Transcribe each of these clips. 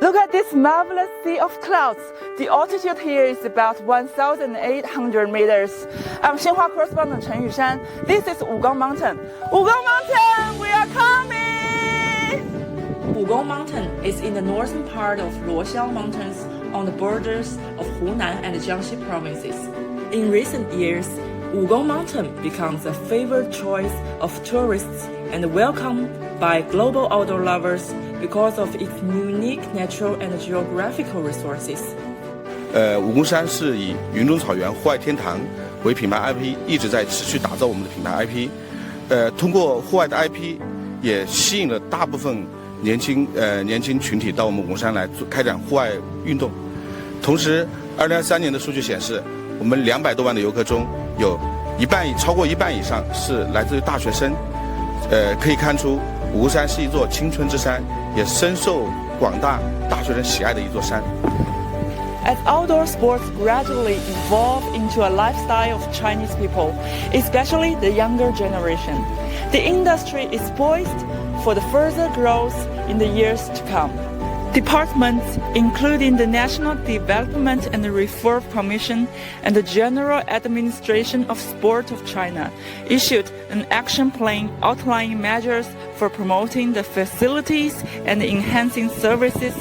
Look at this marvelous sea of clouds. The altitude here is about 1,800 meters. I'm Xinhua correspondent Chen Yushan. This is Wugong Mountain. Wugong Mountain, we are coming! Wugong Mountain is in the northern part of Luoxiao Mountains on the borders of Hunan and Jiangxi provinces. In recent years, Wugong Mountain becomes a favored choice of tourists and welcomed by global outdoor lovers because of its unique natural and geographical resources. 武功山是以云中草原户外天堂为品牌 IP， 一直在持续打造我们的品牌 IP。通过户外的 IP， 也吸引了大部分年轻群体到我们武功山来开展户外运动。同时，2023年的数据显示，我们200多万的游客中有超过一半以上是来自于大学生。可以看出，武功山是一座青春之山，也深受广大大学生喜爱的一座山。As outdoor sports gradually evolve into a lifestyle of Chinese people, especially the younger generation, the industry is poised for the further growth in the years to come. Departments, including the National Development and Reform Commission and the General Administration of Sport of China, issued an action plan outlining measures for promoting the facilities and enhancing services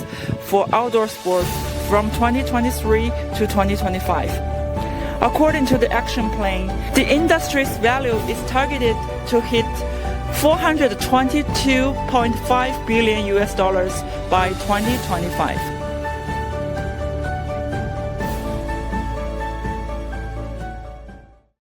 for outdoor sports from 2023 to 2025. According to the action plan, the industry's value is targeted to hit $422.5 billion by 2025.